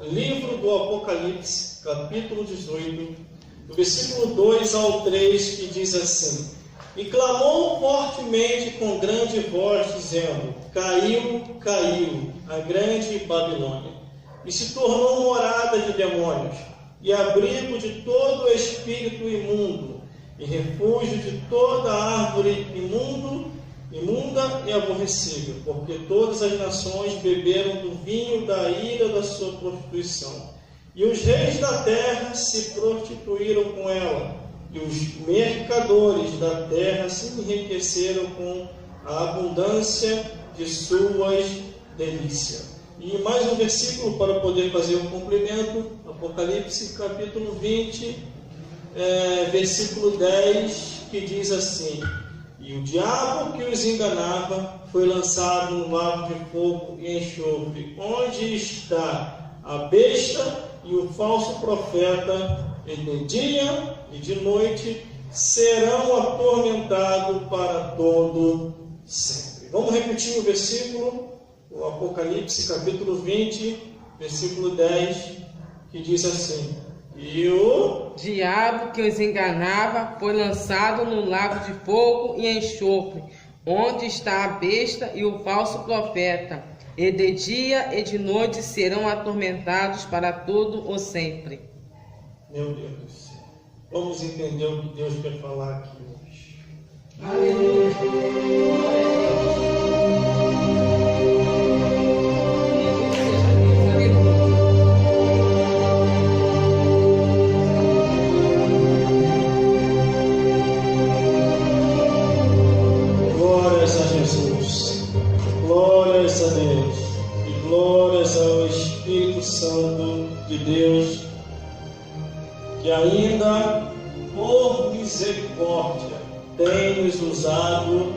Livro do Apocalipse, capítulo 18, do versículo 2 ao 3, que diz assim: E clamou fortemente com grande voz, dizendo: Caiu, caiu a grande Babilônia, e se tornou morada de demônios, e abrigo de todo espírito imundo, e refúgio de toda árvore imunda e aborrecível, porque todas as nações beberam do vinho da ira da sua prostituição. E os reis da terra se prostituíram com ela, e os mercadores da terra se enriqueceram com a abundância de suas delícias. E mais um versículo para poder fazer um complemento, Apocalipse capítulo 20, versículo 10, que diz assim: E o diabo que os enganava foi lançado no lago de fogo e enxofre, onde está a besta e o falso profeta, e de dia e de noite serão atormentados para todo sempre. Vamos repetir o versículo, o Apocalipse capítulo 20, versículo 10, que diz assim: E o diabo que os enganava foi lançado no lago de fogo e enxofre, onde está a besta e o falso profeta, e de dia e de noite serão atormentados para todo o sempre. Meu Deus do céu. Vamos entender o que Deus quer falar aqui hoje. Glórias a Jesus, glórias a Deus e glórias ao Espírito Santo de Deus, que ainda por misericórdia tem nos usado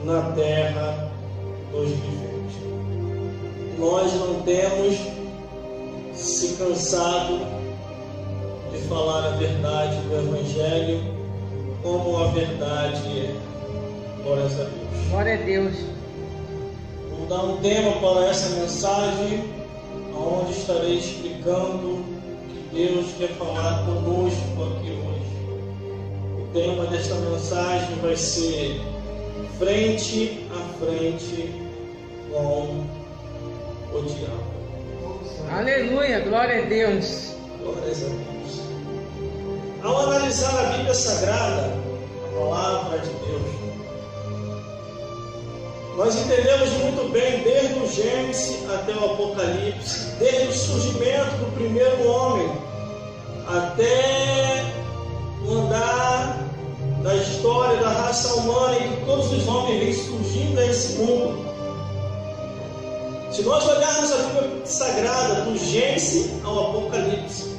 na terra dos viventes. Nós não temos se cansado de falar a verdade do Evangelho como a verdade é. Glórias a Deus. Glória a Deus. Vou dar um tema para essa mensagem, onde estarei explicando Deus quer falar conosco aqui hoje. O tema desta mensagem vai ser frente a frente com o diabo. Aleluia, glória a Deus. Glórias a Deus. Ao analisar a Bíblia Sagrada, a palavra de Deus, nós entendemos muito bem, desde o Gênesis até o Apocalipse, desde o surgimento do primeiro homem até o andar da história da raça humana, em que todos os homens vêm surgindo nesse mundo. Se nós olharmos a Bíblia Sagrada, do Gênesis ao Apocalipse,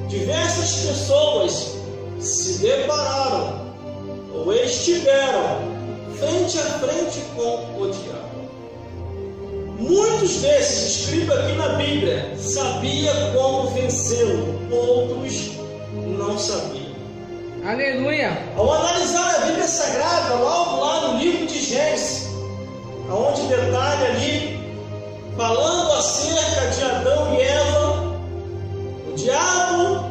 diversas pessoas se depararam ou estiveram frente a frente com o diabo. Muitos desses, escritos aqui na Bíblia, sabiam como vencê-lo, outros não sabiam. Aleluia. Ao analisar a Bíblia Sagrada, logo lá no livro de Gênesis, onde detalha ali, falando acerca de Adão e Eva, o diabo,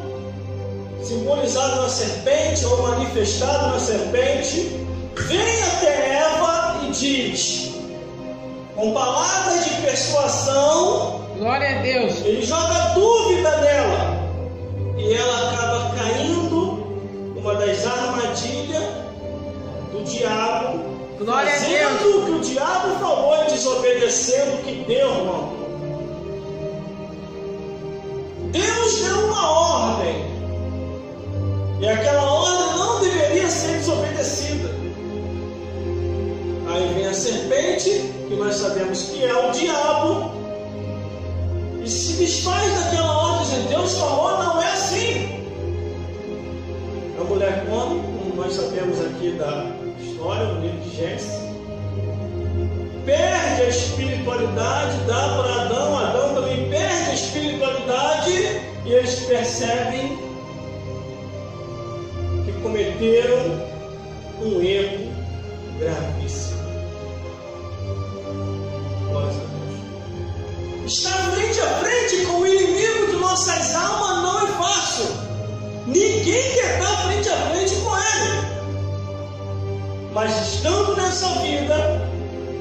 simbolizado na serpente ou manifestado na serpente, vem até Eva e diz, com palavras de persuasão, glória a Deus, ele joga dúvida nela, e ela acaba caindo numa das armadilhas do diabo, glória a Deus, fazendo o que o diabo falou e desobedecendo o que Deus mandou. Deus deu uma ordem, e aquela ordem não deveria ser desobedecida. Aí vem a serpente, que nós sabemos que é o diabo, e se desfaz daquela ordem que Deus falou, não é assim. A mulher come, como nós sabemos aqui da história, no livro de Gênesis, perde a espiritualidade, dá para Adão, Adão também perde a espiritualidade, e eles percebem que cometeram um erro gravíssimo. Glória a Deus. Está frente a frente com o inimigo Mas estando nessa vida,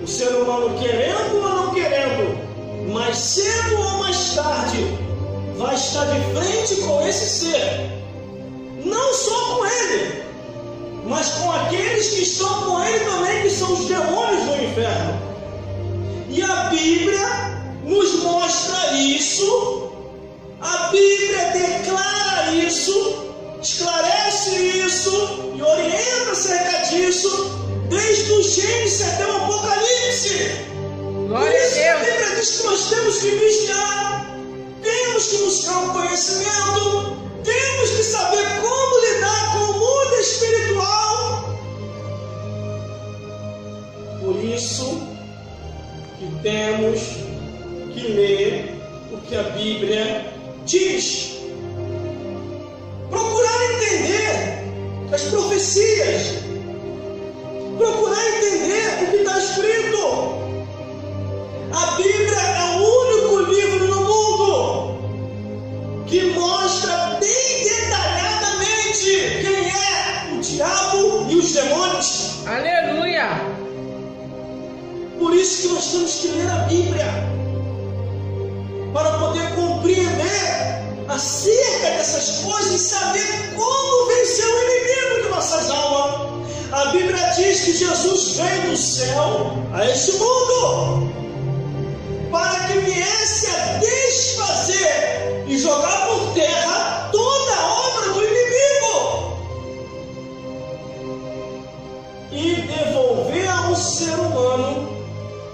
o ser humano querendo ou não querendo, mais cedo ou mais tarde, vai estar de frente com esse ser. Não só com ele, mas com aqueles que estão com ele também, que são os demônios do inferno. E a Bíblia nos mostra isso, a Bíblia declara isso, esclarece isso e orienta acerca disso, desde o Gênesis até o Apocalipse. Por isso a Bíblia diz que nós temos que vigiar, temos que buscar o conhecimento, temos que saber como lidar com o mundo espiritual. Por isso que temos que ler o que a Bíblia diz. Procurar entender as profecias. Procurar entender o que está escrito. A Bíblia é o único livro no mundo que mostra bem detalhadamente quem é o diabo e os demônios. Aleluia! Por isso que nós temos que ler a Bíblia, para poder compreender acerca dessas coisas e saber como vencer o inimigo de nossas almas. A Bíblia diz que Jesus veio do céu a este mundo para que viesse a desfazer e jogar por terra toda a obra do inimigo e devolver ao ser humano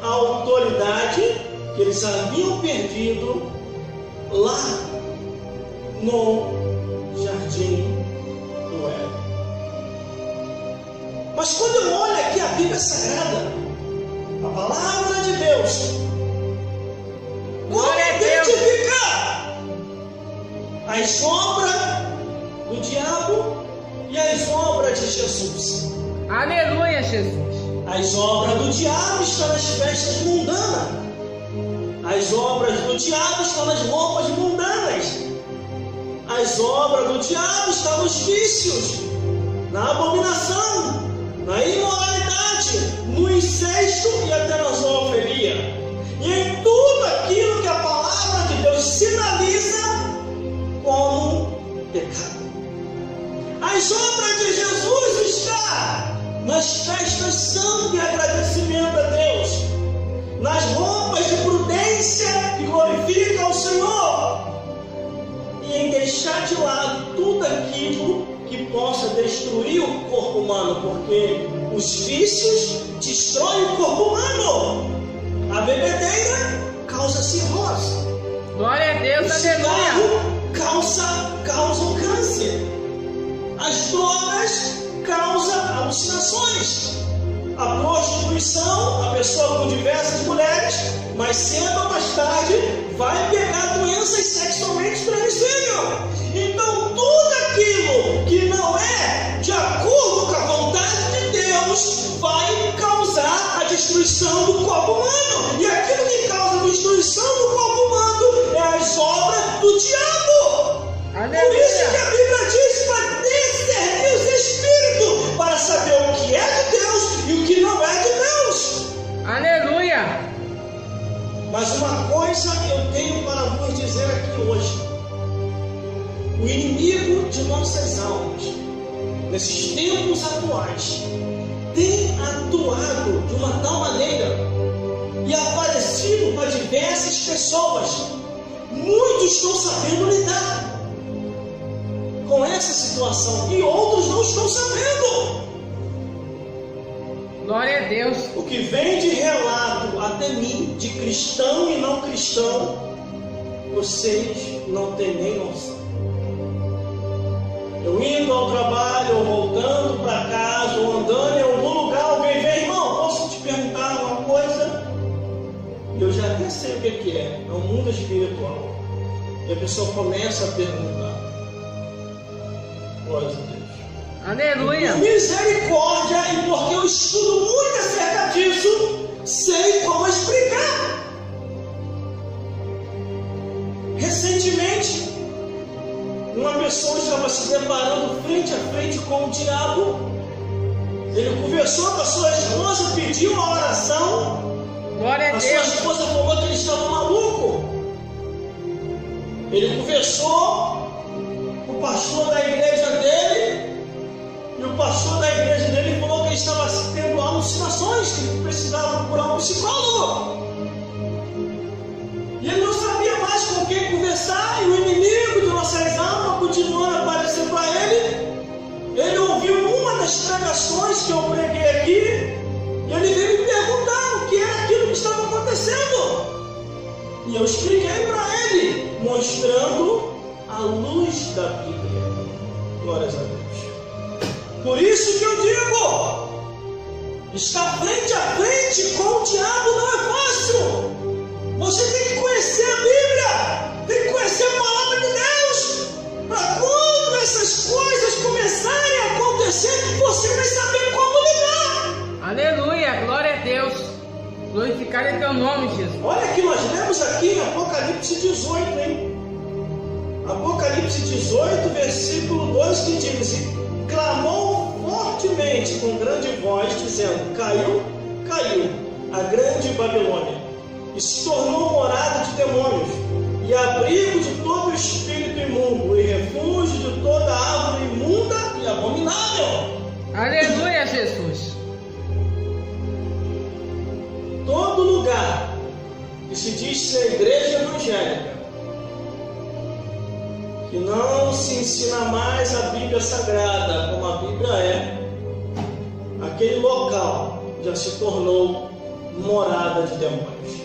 a autoridade que eles haviam perdido lá no jardim do Éden. Mas quando eu olho aqui a Bíblia Sagrada, a palavra de Deus, como identificar as obras do diabo e as obras de Jesus? Aleluia, Jesus! As obras do diabo estão nas festas mundanas. As obras do diabo estão nas roupas mundanas. As obras do diabo estão nos vícios, na abominação, na imoralidade, no incesto e até na zoofilia. E em tudo aquilo que a palavra de Deus sinaliza como pecado. As obras de Jesus estão nas festas santo e agradecimento a Deus, nas roupas de prudência que glorificam ao Senhor, e em deixar de lado tudo aquilo que possa destruir o corpo humano, porque os vícios destroem o corpo humano. A bebedeira causa cirrose. Glória a Deus, o aleluia! Causa o câncer. As drogas causam alucinações. A prostituição, a pessoa com diversas mulheres, mas cedo ou mais tarde vai pegar doenças sexualmente transmissíveis. Então tudo aquilo que não é de acordo com a vontade de Deus vai causar a destruição do corpo humano. E aquilo que causa a destruição do corpo humano é as obras do diabo. Aleluia. Por isso que a Bíblia diz para discernir os espíritos, para saber o que é de Deus e o que não é de Deus. Aleluia! Mas uma coisa eu tenho para vos dizer aqui hoje: o inimigo de nossas almas, nesses tempos atuais, tem atuado de uma tal maneira e aparecido para diversas pessoas. Muitos estão sabendo lidar com essa situação e outros não estão sabendo. Glória a Deus. O que vem de relato até mim, de cristão e não cristão, vocês não têm nem noção. Eu indo ao trabalho, ou voltando para casa, ou andando em algum lugar, alguém vem: irmão, posso te perguntar uma coisa? Eu já até sei o que é. É o mundo espiritual. E a pessoa começa a perguntar. Glória a Deus. Aleluia. Por misericórdia, e porque eu estudo muito acerca disso, sei como explicar. Recentemente, uma pessoa estava se deparando frente a frente com o diabo, Ele conversou com a sua esposa, pediu a oração. Glória a A sua Deus. esposa falou que ele estava maluco. Ele conversou com o pastor da igreja dele. E o pastor da igreja dele falou que ele estava tendo alucinações, que ele precisava procurar um psicólogo. E ele não sabia mais com quem conversar. E o inimigo de nossas almas continuando a aparecer para ele. Ele ouviu uma das pregações que eu preguei aqui. E ele veio me perguntar o que era aquilo que estava acontecendo. E eu expliquei para ele, mostrando a luz da Bíblia. Glórias a Deus. Por isso que eu digo, estar frente a frente com o diabo não é fácil. Você tem que conhecer a Bíblia, tem que conhecer a palavra de Deus, para quando essas coisas começarem a acontecer, você vai saber como lidar. Aleluia, glória a Deus. Glorificado é teu nome, Jesus. Olha que nós lemos aqui em Apocalipse 18, hein? Apocalipse 18, versículo 2, que diz: e clamou fortemente com grande voz, dizendo: caiu, caiu a grande Babilônia, e se tornou morada de demônios, e abrigo de todo espírito imundo, e refúgio de toda árvore imunda e abominável. Aleluia, Jesus. Todo lugar que se diz ser igreja evangélica, que não se ensina mais a Bíblia Sagrada como a Bíblia é, aquele local já se tornou morada de demônios,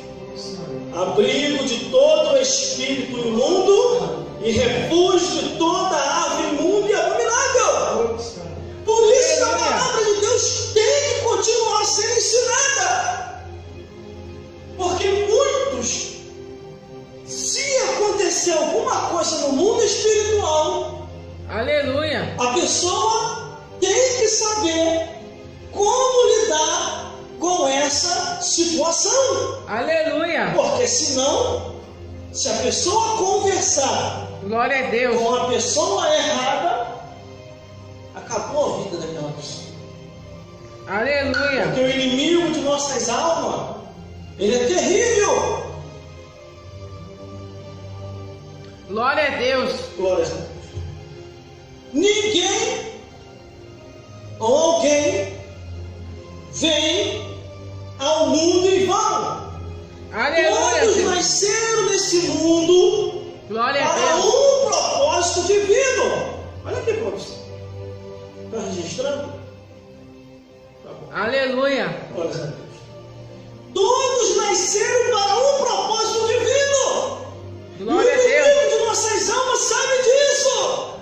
abrigo de todo espírito imundo e refúgio de toda árvore imunda e abominável. Por isso a palavra de Deus tem que continuar sendo ensinada. Porque muitos, se acontecer alguma coisa no mundo espiritual, Aleluia. a pessoa tem que saber como lidar com essa situação. Aleluia. Porque senão, se a pessoa conversar Glória a Deus. com a pessoa errada, acabou a vida daquela pessoa. Aleluia. Porque o inimigo de nossas almas, ele é terrível. Glória a Deus. Glória a Deus. Ninguém ou alguém vem ao mundo em vão. Aleluia. Todos Jesus. nasceram nesse mundo Glória a para Deus. um propósito divino. Olha aqui, professor. Está registrando? Tá bom. Aleluia. Glória a Deus. Todos nasceram para um propósito divino. Glória a E o Deus. inimigo de nossas almas sabe disso.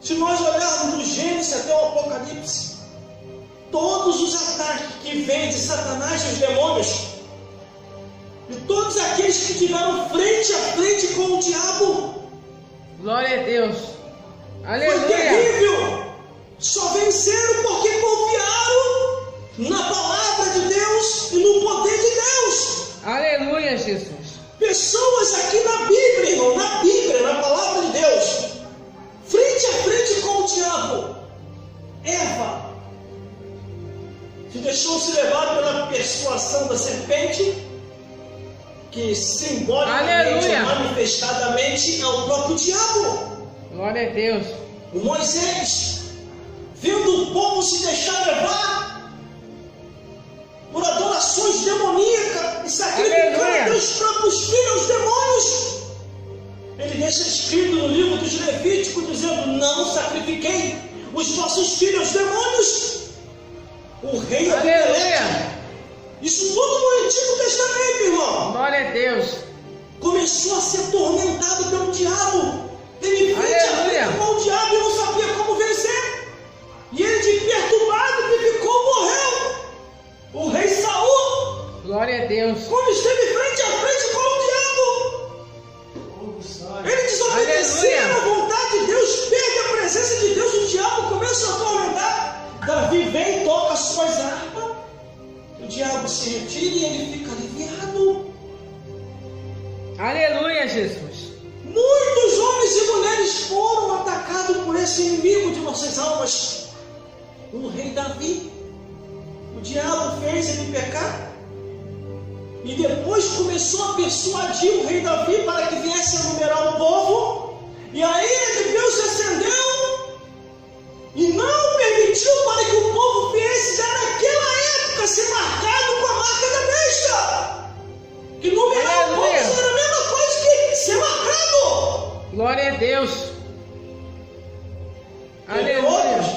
Se nós olharmos do Gênesis até o Apocalipse, todos os ataques que vêm de Satanás e os demônios, e todos aqueles que tiveram frente a frente com o diabo, Glória a Deus. foi Aleluia. terrível. Só venceram porque confiaram na palavra de Deus e no poder de Deus. Aleluia, Jesus. Pessoas aqui na Bíblia, irmão, na Bíblia, na palavra de Deus, frente a frente com o diabo. Eva, que deixou-se levar pela persuasão da serpente, que simbolicamente, Aleluia. manifestadamente, é o próprio diabo. Glória a Deus. O Moisés, vendo o povo se deixar levar por adorações demoníacas e sacrificando Aleluia. até os próprios filhos aos demônios, ele deixa escrito no livro dos Levíticos, dizendo: não sacrifiquei os vossos filhos aos demônios. O rei Abimeleque, Aleluia. isso tudo no Antigo Testamento, irmão, Glória a Deus. começou a ser atormentado pelo diabo. Ele frente a Aleluia. frente com o diabo e não sabia como vencer. E ele, de perturbado que ficou, morreu. O rei Saul, Glória a Deus. quando esteve frente a frente com o diabo, ele desobedeceu Aleluia. à vontade de Deus, perde a presença de Deus, o diabo começa a atormentar. Davi vem e toca as suas harpas, o diabo se retira e ele fica aliviado. Aleluia, Jesus. Muitos homens e mulheres foram atacados por esse inimigo de nossas almas. no rei Davi. O diabo fez ele pecar. E depois começou a persuadir o rei Davi para que viesse a numerar o povo. E a ira de Deus se acendeu e não permitiu para que o povo viesse já naquela época ser marcado com a marca da besta. Que numerar o povo era a mesma coisa que ser marcado. Glória a Deus. Teve outros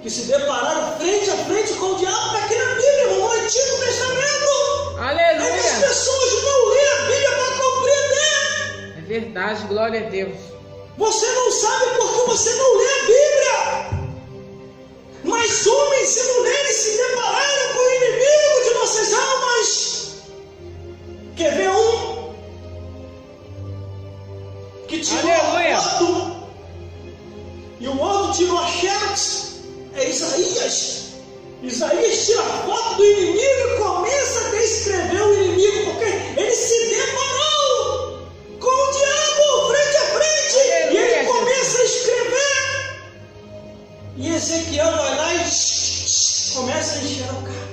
que se depararam frente a frente com o diabo, está aqui na Bíblia, no Antigo Testamento. Aleluia. É que as pessoas não lêem a Bíblia para compreender. É verdade, glória a Deus. Você não sabe porque você não lê a Bíblia. Mas homens e mulheres se depararam com o inimigo de nossas almas. Quer ver um que tirou a foto e o outro tirou a xerox? É Isaías. Isaías tira a foto do inimigo e começa a descrever o inimigo, porque ele se deparou com o diabo frente a frente. Aleluia. E ele começa a escrever. E Ezequiel vai lá e começa a enxergar.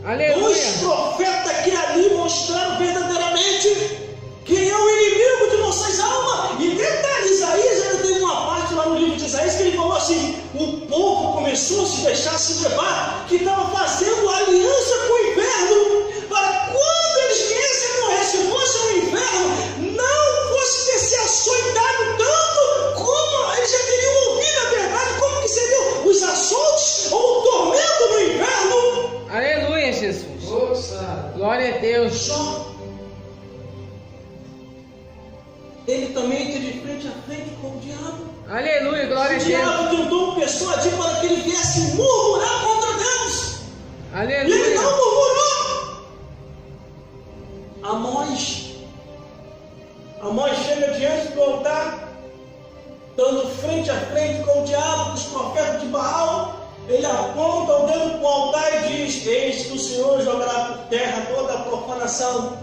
Aleluia. Os profetas que ali mostraram verdadeiramente quem é o inimigo de nossas almas. E detalhe, Isaías ainda tem uma parte lá no livro de Isaías que ele falou assim: o povo começou a se deixar se levar, que estava fazendo aliança com o inferno, para quando eles viessem a morrer, se fosse no inferno, não fosse ter se açoitado tanto como eles já teriam ouvido a verdade, como que seriam os açoites ou o tormento no inferno. Aleluia, Jesus. Nossa. Glória a Deus. Só ele também teve frente a frente com o diabo. Aleluia, glória a O Deus. diabo tentou persuadir para que ele viesse murmurar contra Deus. E ele Aleluia. não murmurou. Amós chega diante do altar, dando frente a frente com o diabo, os profetas de Baal. Ele aponta o dedo para o altar e diz: eis que o Senhor jogará por terra toda a profanação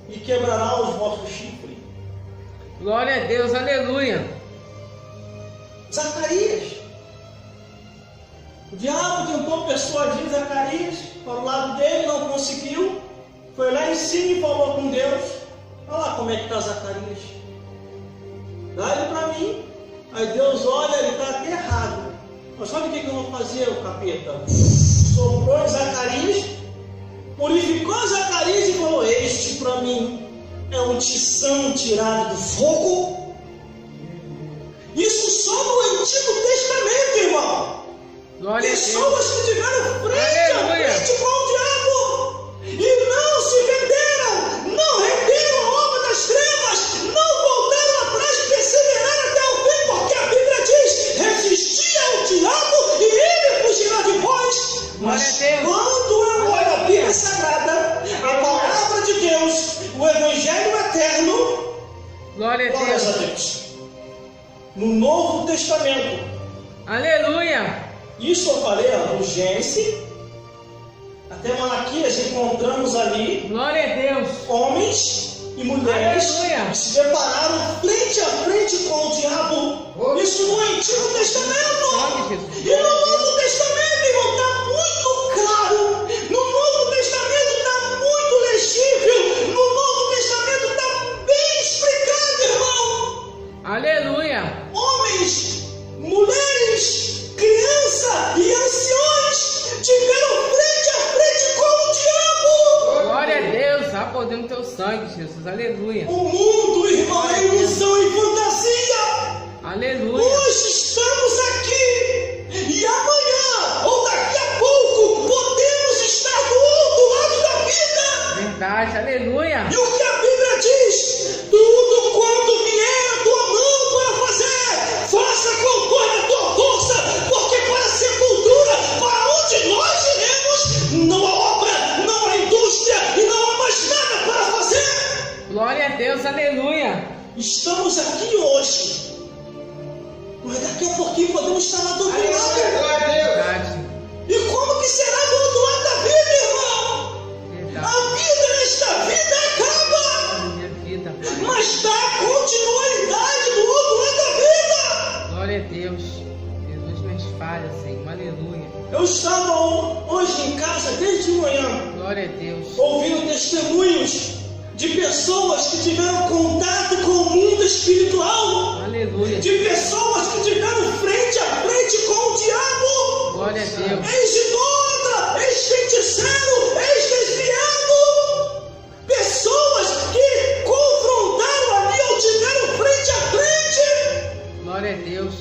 e quebrará os vossos chifres. Glória a Deus, aleluia. Zacarias. O diabo tentou persuadir Zacarias para o lado dele, não conseguiu. Foi lá em cima e falou com Deus: olha lá como é que está Zacarias. Dá ele para mim. Aí Deus olha, ele está até errado. Mas sabe o que eu vou fazer, o capeta? Soprou em Zacarias, purificou Zacarias e falou: este para mim é um tição tirado do fogo. Isso só no Antigo Testamento, irmão. Glória a Deus. Pessoas que tiveram frente a frente com o diabo e não se venderam, não renderam a obra das trevas, não voltaram atrás e perseveraram até o fim, porque a Bíblia diz: resistia ao diabo e ele fugirá de vós. Mas quando eu olho a Bíblia Sagrada, a palavra de Deus, o Evangelho eterno, glória a glórias a Deus. Deus. No Novo Testamento, Aleluia. isso eu falei, no Gênesis, até Malaquias encontramos ali Glória a Deus. homens e mulheres Aleluia. que se depararam frente a frente com o diabo. Isso no Antigo Testamento. Glória a Jesus. E no Novo Testamento, irmão, está muito claro. No Novo Testamento está muito legível. No Novo Testamento está bem explicado, irmão. Aleluia. Homens, mulheres, crianças e anciões tiveram frente a frente com o diabo. Glória a Deus. Há poder no teu sangue, Jesus. Aleluia. O mundo, irmão, é ilusão e fantasia. Aleluia. Hoje estamos aqui e amanhã ou daqui a pouco podemos estar do outro lado da vida. Verdade. Aleluia. E o que a Bíblia diz: tudo quanto vier a tua mão para fazer, faça com toda a tua força, porque para a sepultura, para onde nós iremos, não há obra, não há indústria e não há mais nada para fazer. Glória a Deus. Aleluia. Estamos aqui hoje, mas daqui a pouquinho podemos estar lá do outro lado. Verdade. E como que será do outro lado da vida, irmão? Verdade. A vida nesta vida acaba, Minha vida, Pai. mas dá continuidade do outro lado da vida. Glória a Deus. Jesus, minhas falhas, Senhor. Aleluia. Eu estava hoje em casa desde manhã, Glória a Deus. ouvindo testemunhos de pessoas que tiveram contato com o mundo espiritual, Aleluia. de pessoas que tiveram frente a frente com o diabo, Glória a Deus. ex-idólatra, ex-feiticeiro, ex-desviado, pessoas que confrontaram ali ou tiveram frente a frente. Glória a Deus.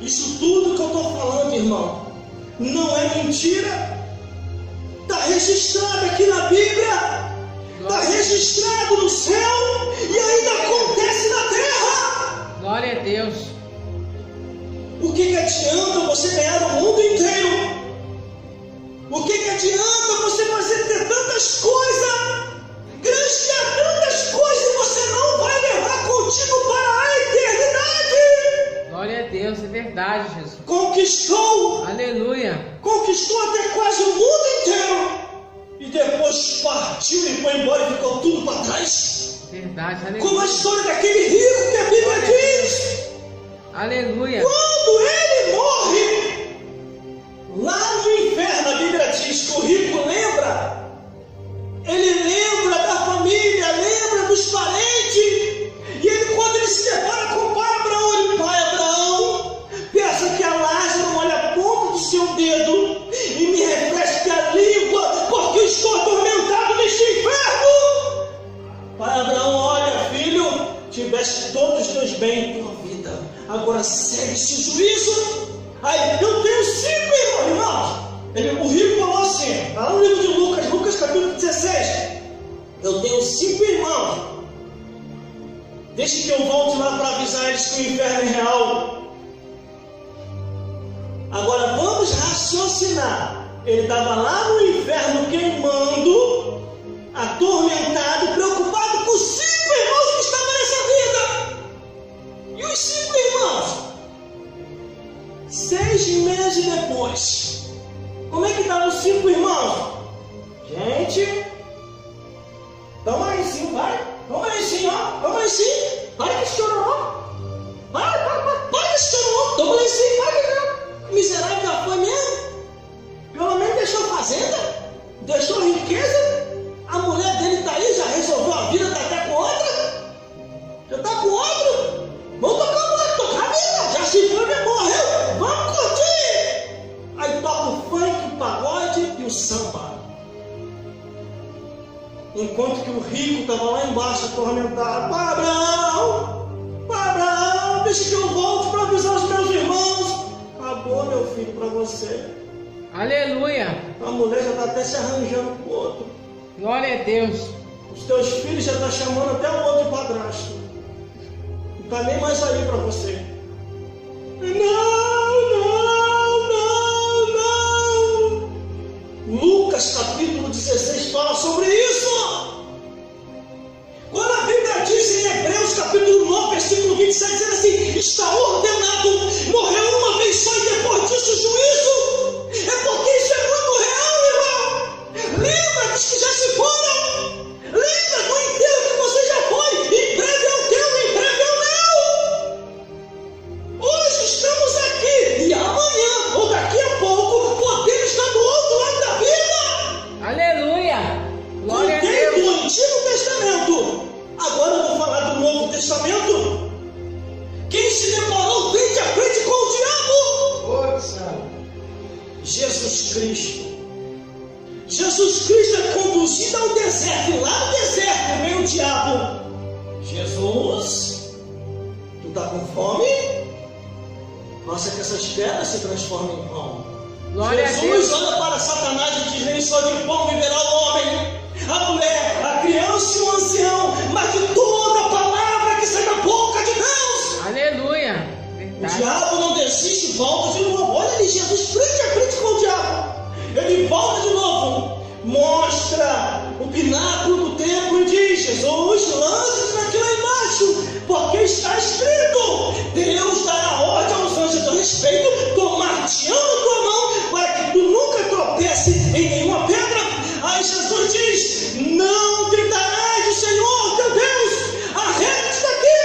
Isso tudo que eu estou falando, irmão, não é mentira. Está registrado aqui na Bíblia, está registrado no céu e ainda acontece na terra. Glória a Deus. O que adianta você ganhar o mundo inteiro? O que adianta você ter tantas coisas, granjear tantas coisas e você não vai levar contigo para a eternidade? Glória a Deus, é verdade, Jesus. Conquistou até quase o mundo inteiro e depois partiu e foi embora e ficou tudo para trás. Verdade, aleluia. Como a história daquele rico que a Bíblia diz. Aleluia. Quando ele morre, lá no inferno, a Bíblia diz que o rico lembra. Ele lembra da família, lembra dos parentes. E ele, quando ele se depara com o pai Abraão, ele: pai Abraão, peça que a Lázaro molhe a ponta do seu dedo e me refresque a língua, porque eu estou atormentado neste inferno. Pai Abraão: olha, filho, tiveste todos os teus bens em tua vida, agora segue-se o juízo. Aí, eu tenho 5 irmãos. O rico falou assim, está lá no livro de Lucas capítulo 16. Eu tenho 5 irmãos. Deixe que eu volte lá para avisar eles que o inferno é real. Agora vamos raciocinar. Ele estava lá no inferno queimando, atormentado, preocupado com os 5 irmãos que estavam nessa vida. E os 5 irmãos? 6 meses depois, como é que estavam os 5 irmãos? Gente, toma aí sim, vai. Toma aí sim, ó. Toma aí sim. Para que chorou. Para que chorou. Toma aí sim, vai. Miserável já foi mesmo. Pelo menos deixou fazenda, deixou riqueza. A mulher dele está aí, já resolveu a vida, está até com outra. Já está com outro. Vamos tocar a vida. Já se foi, morreu. Vamos curtir. Aí toca o funk, o pagode e o samba. Enquanto que o rico estava lá embaixo atormentado. Pai Abraão, deixa que eu volte para avisar os meus irmãos. Acabou, meu filho, para você. Aleluia. A mulher já está até se arranjando com o outro. Glória a Deus. Os teus filhos já estão chamando até o outro de padrasto. Não está nem mais aí para você. Não. Lucas capítulo 16 fala sobre isso. Quando a Bíblia diz em Hebreus capítulo 9, versículo 27, diz assim: está ordenado morrer uma vez só e depois disso o juízo. É porque isso é muito real, irmão. Lembra dos que já se foram. Lembra do enterro que você já foi. Em breve é o teu, em breve é o meu. Hoje estamos aqui e amanhã ou daqui a pouco podemos estar do outro lado da vida. Aleluia. Glória a Contei Deus. do Antigo Testamento. Agora eu vou falar do Novo Testamento. Quem se deparou frente a frente com o diabo? Jesus Cristo. Jesus Cristo é conduzido ao deserto. E lá no deserto vem o diabo. Jesus, tu está com fome? Faça que essas pedras se transformem em pão. Glória a Jesus Deus. olha para Satanás e diz: nem só de pão viverá o homem, a mulher, a criança e o ancião, mas de toda a palavra que sai da boca de Deus. Aleluia. O Verdade. diabo não desiste, volta de novo. Olha ali, Jesus frente a frente com o diabo. Ele volta de novo, mostra o pináculo do templo e diz: Jesus, lança-te naquilo lá embaixo, porque está escrito: Deus dará ordem aos anjos a teu respeito, tomar-te-ão na tua mão, para que tu nunca tropece em nenhuma pedra. Aí Jesus diz: não tentarás o Senhor teu Deus, arreda-te daqui.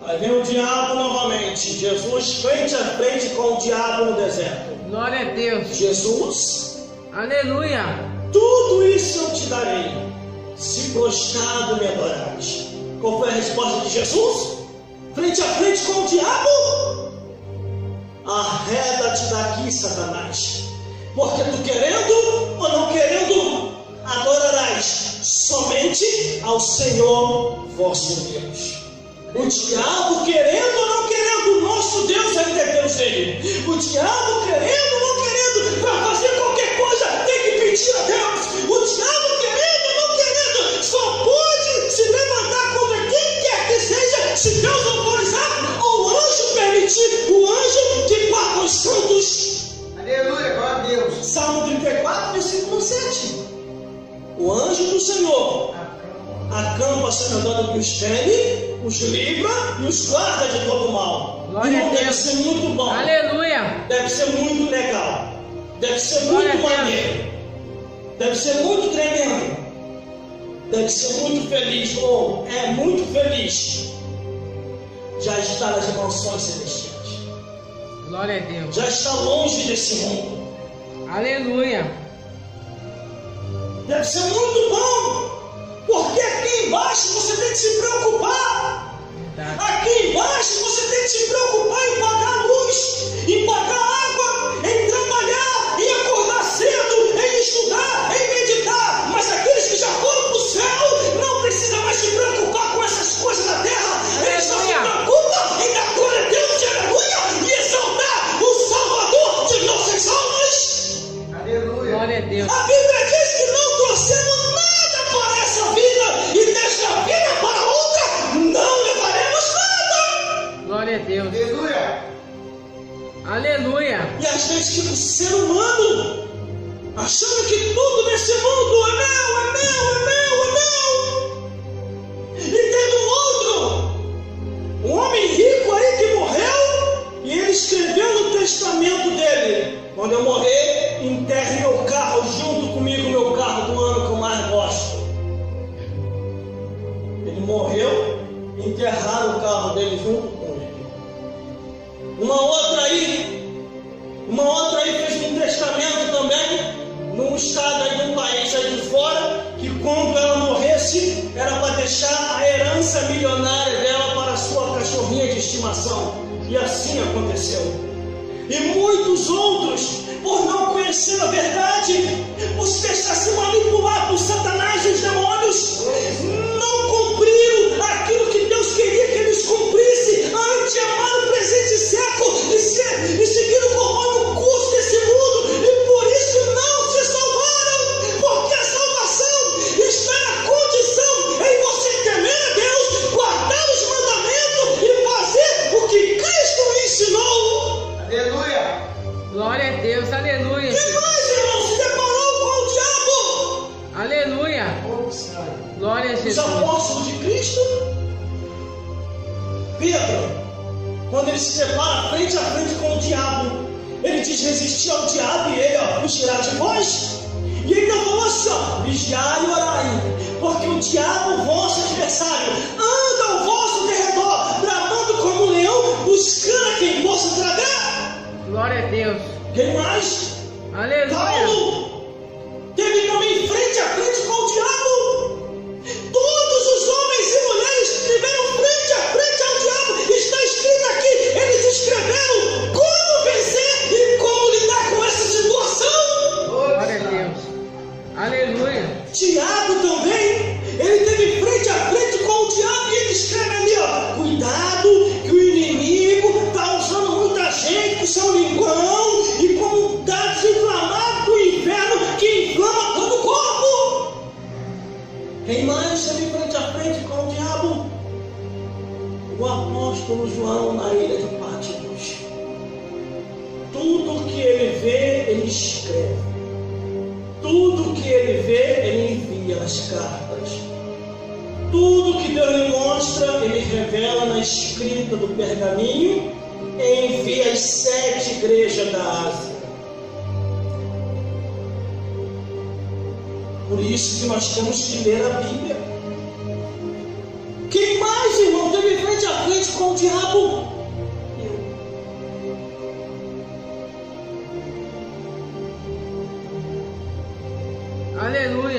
Aí vem o diabo novamente. Jesus frente a frente com o diabo no deserto. Glória a Deus. Jesus, Aleluia. tudo isso eu te darei, se prostrado me adorares. Qual foi a resposta de Jesus? Frente a frente com o diabo: arreda-te daqui, Satanás, porque tu querendo ou não querendo, adorarás somente ao Senhor vosso Deus. O diabo querendo ou não querendo, nosso Deus ainda é Deus dele. O diabo querendo ou não querendo, para fazer qualquer coisa tem que pedir a Deus. O diabo querendo ou não querendo, só pode se levantar contra quem quer que seja, se Deus autorizar ou o anjo permitir. O anjo que paga os santos. Aleluia, glória a Deus. Salmo 34, versículo 7. O anjo do Senhor acampa-se andando que os fere, os livra e os guarda de todo mal. Glória a Deve Deus. ser muito bom. Aleluia. Deve ser muito legal. Deve ser Glória muito a Deus. maneiro. Deve ser muito tremendo. Deve ser muito feliz. Ou é muito feliz. Já está nas mansões celestiais. Glória a Deus. Já está longe desse mundo. Aleluia. Deve ser muito bom. Porque aqui embaixo você tem que se preocupar. Verdade. Aqui embaixo você tem que se preocupar em pagar a luz, em pagar a água, em trabalhar, em acordar cedo, em estudar, em meditar. Mas aqueles que já foram para o céu não precisam mais se preocupar com essas coisas da terra. Eles só se preocupam em dar glória a Deus, aleluia, e exaltar o Salvador de nossas almas. Aleluia. Glória a Deus. A Bíblia diz que não trouxemos nada para essa vida e desta vida para outra não levaremos nada. Glória a Deus. Aleluia. Aleluia. E às vezes fica o ser humano achando que tudo nesse mundo é meu, é meu, é meu, é meu. E teve um outro, um homem rico aí que morreu, e ele escreveu no testamento dele: quando eu morrer, enterre meu carro junto comigo, meu carro do ano que eu mais gosto. Ele morreu, enterraram o carro dele junto com ele. Uma outra aí fez um testamento também, num estado aí de um país aí de fora, que quando ela morresse, era para deixar a herança milionária dela para a sua cachorrinha de estimação. E assim aconteceu. E muitos outros, por não conhecer a verdade, por se deixar se manipular por Satanás e os demônios, não cumpriram aquilo que Deus queria que eles cumprissem antes de amar o presente século e seguir conforme o curso desse mundo, e por isso não se salvaram, porque a salvação está na condição em você temer a Deus, guardar os mandamentos e fazer o que Cristo ensinou. Aleluia. Glória a Deus. Aleluia. Quem mais, irmão, se deparou com o diabo? Aleluia. Glória a Os Jesus. apóstolos de Cristo. Pedro, quando ele se depara frente a frente com o diabo, ele diz: resistir ao diabo e ele fugirá de vós. E ele ainda falou assim: ó, vigiai e orai, porque o diabo, vosso adversário, anda ao vosso derredor, bramando como um leão, buscando a quem possa tragar. Glória a Deus. Quem mais? Aleluia. Paulo teve também frente a frente com o diabo. Todos os homens e mulheres tiveram frente a frente ao diabo. Está escrito aqui, eles escreveram como vencer e como lidar com essa situação. Glória a Deus. Aleluia. Tiago também, ele teve frente a frente com o diabo e ele escreve ali, ó: cuidado que o inimigo está usando muita gente com seu linguão e como dados inflamados do inferno que inflama todo o corpo. Quem mais teve frente a frente com o diabo? O apóstolo João na ilha de Patmos. Tudo que ele vê, ele escreve. Tudo que ele vê, ele envia nas cartas. Tudo que Deus lhe mostra, ele revela na escrita do pergaminho e envia às 7 igrejas da Ásia. Por isso que nós temos que ler a Bíblia. Quem mais, irmão, teve frente a frente com o diabo? Eu.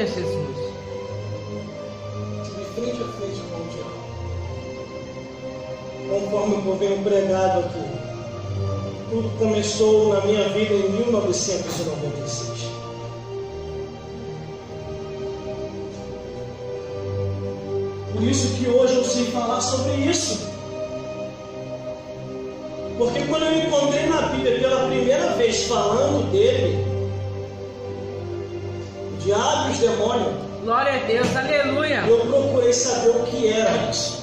Aleluia, Jesus. De frente a frente com o diabo. Conforme eu venho pregado aqui, tudo começou na minha vida em 1996. Por isso que hoje eu sei falar sobre isso. Porque quando eu encontrei na Bíblia pela primeira vez falando dele, o diabo e os demônios, Glória a Deus, aleluia. eu procurei saber o que era isso.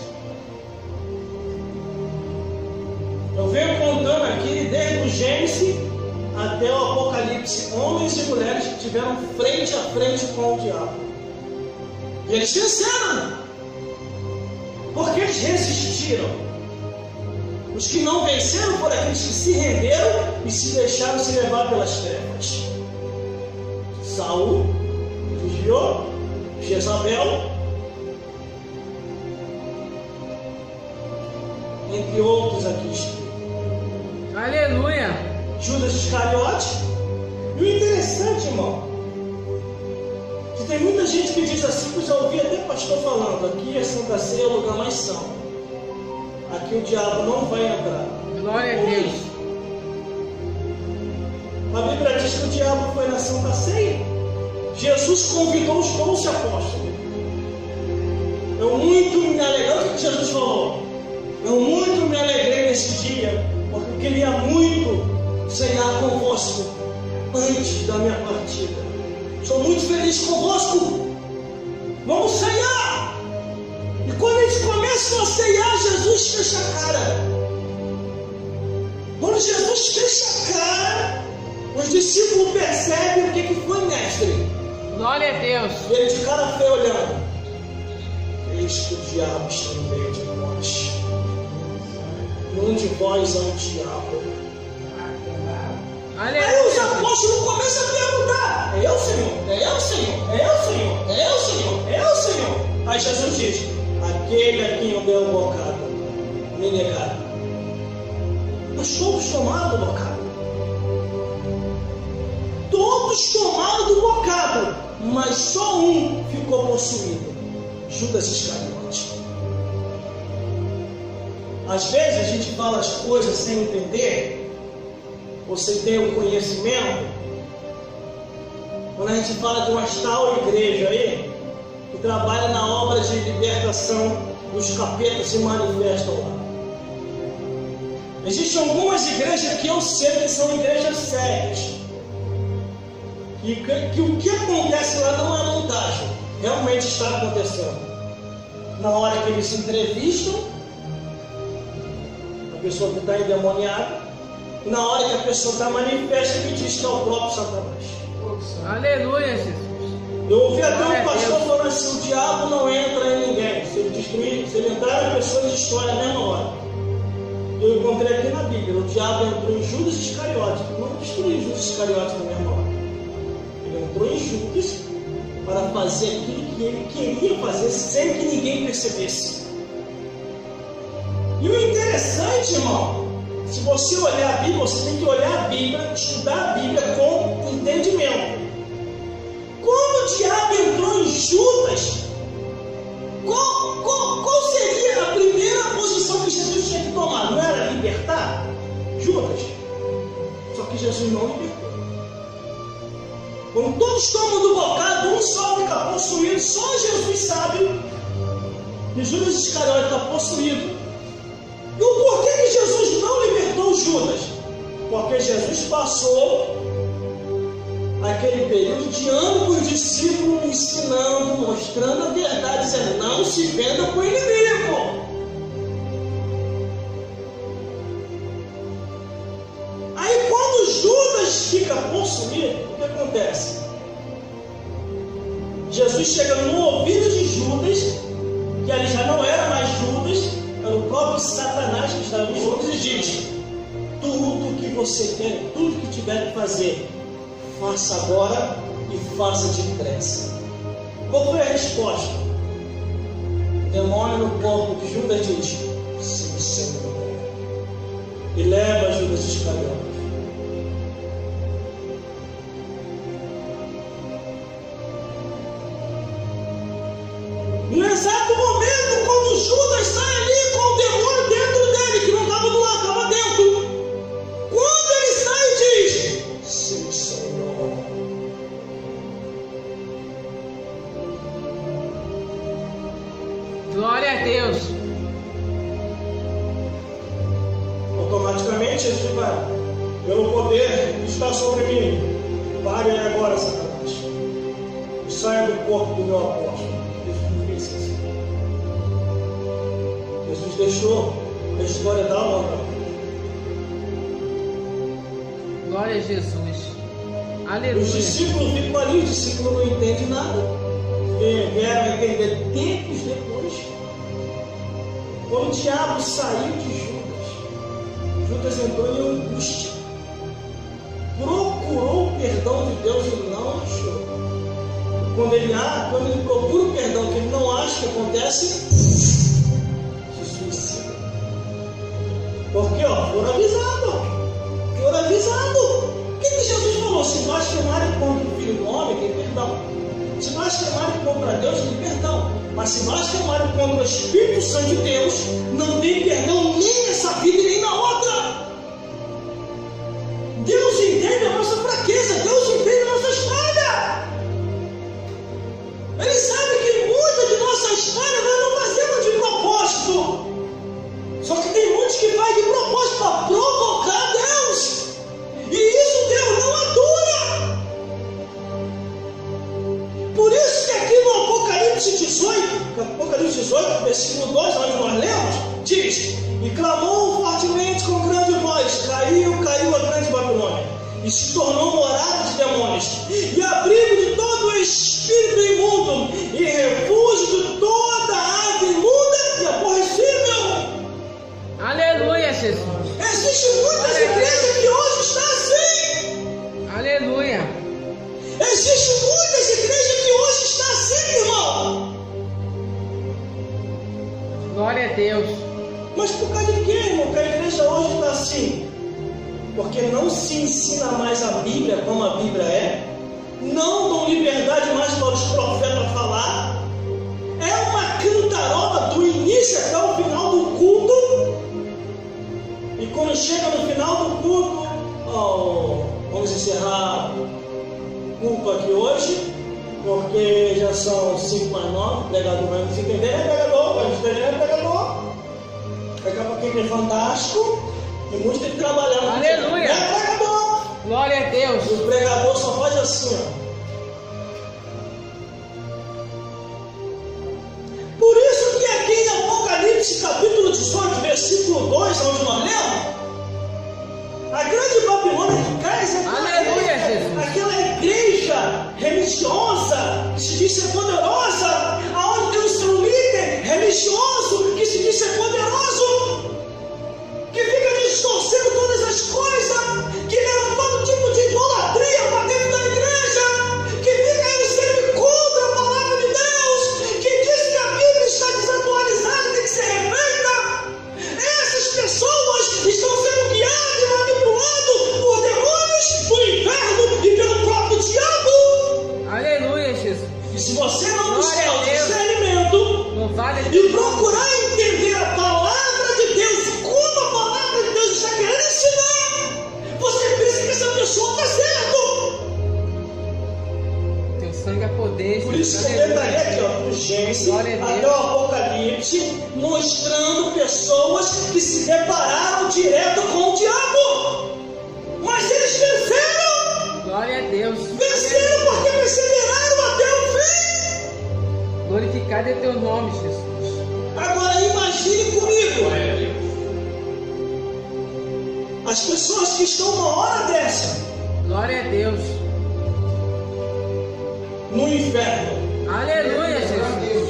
Eu venho contando aqui desde o Gênesis até o Apocalipse, homens e mulheres que tiveram frente a frente com o diabo. E eles venceram. Porque eles resistiram. Os que não venceram foram aqueles que se renderam e se deixaram se levar pelas trevas. Saul desviou, Jezabel, entre outros aqui. Aleluia. Judas Iscariote. E o interessante, irmão, que tem muita gente que diz assim, que eu já ouvi até pastor falando, aqui é Santa Ceia, é o lugar mais santo. Aqui o diabo não vai entrar. Glória a Deus. A Bíblia diz que o diabo foi na Santa Ceia. Jesus convidou os 12 apóstolos. Eu muito me alegrei. O que Jesus falou? Eu muito me alegrei nesse dia, porque eu queria muito ceiar convosco antes da minha partida. Sou muito feliz convosco. Vamos ceiar. E quando eles começam a ceiar, Jesus fecha a cara. Quando Jesus fecha a cara, os discípulos percebem o que foi, mestre. Glória a Deus. E ele de cara feia olhando. Eis que o diabo está no meio de nós. E um de vós é o diabo. Aleluia. Aí os apóstolos começam a perguntar: é eu, Senhor? É eu, Senhor? É eu, Senhor? É eu, Senhor? É eu, Senhor? Aí Jesus diz: aquele a quem eu dei um bocado, me negaram. Mas todos tomaram do bocado. Todos tomaram do bocado, mas só um ficou possuído: Judas Iscariote. Às vezes a gente fala as coisas sem entender. Você tem o conhecimento. Quando a gente fala de uma tal igreja aí, que trabalha na obra de libertação dos capetas se manifestam lá. Existem algumas igrejas que eu sei que são igrejas sérias. Que o que acontece lá não é montagem. Realmente está acontecendo. Na hora que eles se entrevistam, a pessoa que está endemoniada, e na hora que a pessoa está manifesta, ele diz que é o próprio Satanás. Aleluia, Jesus. Eu ouvi até um pastor falando assim: o diabo não entra em ninguém. Se ele destruir, se ele entrar, a pessoa destrói na mesma hora. Eu encontrei aqui na Bíblia: o diabo entrou em Judas Iscariote. Não destruiu Judas Iscariote na mesma hora. Ele entrou em Judas para fazer aquilo que ele queria fazer sem que ninguém percebesse. E o interessante, irmão, se você olhar a Bíblia, você tem que olhar a Bíblia, estudar a Bíblia com entendimento. Quando o diabo entrou em Judas, qual seria a primeira posição que Jesus tinha que tomar? Não era libertar Judas? Só que Jesus não libertou. Quando todos tomam do bocado, um só fica possuído. Só Jesus sabe que Judas Iscariote está possuído. E o porquê que Jesus não libertou Judas? Porque Jesus passou aquele período de anos com os discípulos ensinando, mostrando a verdade, dizendo: não se venda com o inimigo. Aí quando Judas fica possuído, o que acontece? Jesus chega no ouvido de Judas, que ali já não era mais Judas, era o próprio Satanás que estava juntos, e diz: tudo que você quer, tudo que tiver que fazer, faça agora e faça depressa. Qual foi a resposta? O demônio no corpo de Judas diz: sim, Senhor. E leva Judas Iscariote. Glória a Deus. Automaticamente Jesus vai, pelo poder que está sobre mim, pare agora, Satanás, e saia do corpo do meu apóstolo. Jesus não fez isso. Jesus deixou a história dar uma outra. Glória a Jesus. Os Aleluia. discípulos ficam ali, os discípulos não entendem nada. Vieram a entender tempos depois. Quando o diabo saiu de Judas, Judas entrou em angústia. Procurou o perdão de Deus e não achou. Quando ele procura o perdão que ele não acha, o que acontece? Se suicida. Porque, foram avisados. Foram avisados. O que Jesus falou? Se blasfemarem contra o Filho do Homem, tem perdão. Se blasfemarem contra Deus, tem perdão. Mas se blasfemarem contra o Espírito Santo de Deus, não tem perdão nem nessa vida e nem na outra. Deus entende a nossa fraqueza. Deus entende a nossa história. Ele sabe que muita de nossa história nós não fazemos de propósito. Só que tem muitos que fazem de propósito para provocar Deus. E isso Deus não atura. Por isso que aqui no Apocalipse 18, versículo 2, onde nós lemos, diz: e clamou fortemente com grande voz, caiu a grande Babilônia, e se tornou morada de demônios, e abrigo de todo espírito imundo, e refúgio de toda ave imunda e aborrecível. Aleluia, Jesus. Existem muitas igrejas que hoje estão assim. Aleluia. Existem muitas igrejas que hoje estão assim, irmão. Glória a Deus. Mas por causa de quê, irmão? Que a igreja hoje está assim? Porque não se ensina mais a Bíblia como a Bíblia é. Não dão liberdade mais para os profetas falar. É uma cantarola do início até o final do culto. E quando chega no final do culto, vamos encerrar o culto aqui hoje, porque já são 5:09, o pregador vai nos entender, é pregador, vai nos entender, é pregador. Daqui a pouquinho é fantástico, e muitos têm que trabalhar. Aleluia. É pregador. Glória a Deus. E o pregador só faz assim, Por isso que aqui em Apocalipse capítulo 18, versículo 2, onde nós lemos, a grande Babilônia que cai é aquela igreja religiosa que se diz ser poderosa, aonde tem o seu líder religioso que se diz ser poderoso, que fica distorcendo todas as coisas, que leva todo tipo de idolatria para dentro da igreja, que fica aí sempre contra a palavra de Deus, que diz que a Bíblia está desatualizada, tem que ser refeita. Essas pessoas estão sendo guiadas e manipuladas por demônios, por inferno e pelo próprio diabo. Aleluia, Jesus. E se você não buscar o discernimento e procurar entender a palavra de Deus e como a palavra de Deus está querendo ensinar, você pensa que essa pessoa está certo. Teu sangue é poder. Por isso que eu detalhei aqui, do Gênesis até o Apocalipse, mostrando pessoas que se depararam direto com o diabo. Mas eles venceram. Glória a Deus. Venceram porque perseveraram até o fim. Glorificado é teu nome, Jesus. Agora imagine comigo. As pessoas que estão uma hora dessa Glória a Deus. no inferno. Aleluia, Jesus.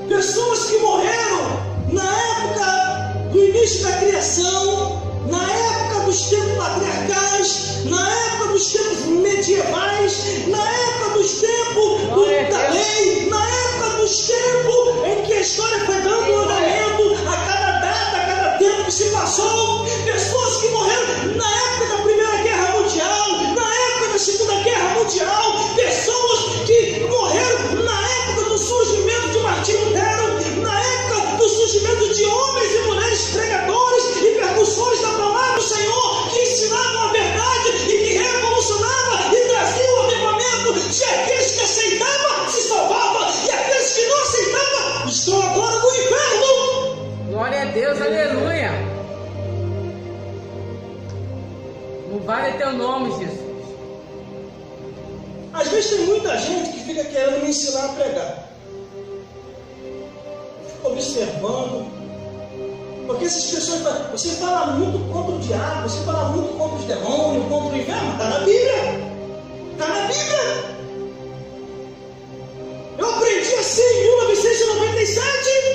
Pessoas que morreram na época do início da criação, na época dos tempos patriarcais, na época dos tempos medievais, na época dos tempos da lei, na época dos tempos em que a história foi dando andamento a cada data, a cada tempo que se passou. Pessoas que morreram na época da Primeira Guerra Mundial, na época da Segunda Guerra Mundial, pessoas que morreram na época do surgimento de Martim Lutero, na época do surgimento de homens e mulheres pregadores e percussores da palavra do Senhor, que ensinavam a verdade e que revolucionava e trazia o avivamento de aqueles que aceitavam se salvar. Deus, aleluia. Louvado é teu nome, Jesus. Às vezes tem muita gente que fica querendo me ensinar a pregar. Eu fico observando. Porque essas pessoas falam, você fala muito contra o diabo, você fala muito contra os demônios, contra o inferno. Está na Bíblia. Está na Bíblia. Eu aprendi assim em 1997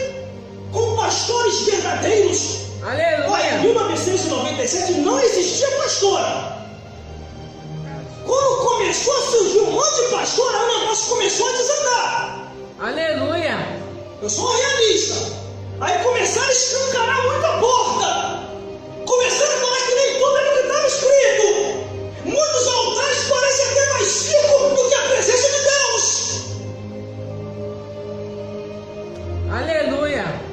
com pastores verdadeiros. Aleluia. Olha, em 1997 não existia pastora. Quando começou a surgir um monte de pastor, aí o negócio começou a desandar. Aleluia. Eu sou realista. Aí começaram a escancarar muita porta. Começaram a falar que nem tudo era o que estava escrito. Muitos altares parecem até mais chico do que a presença de Deus. Aleluia.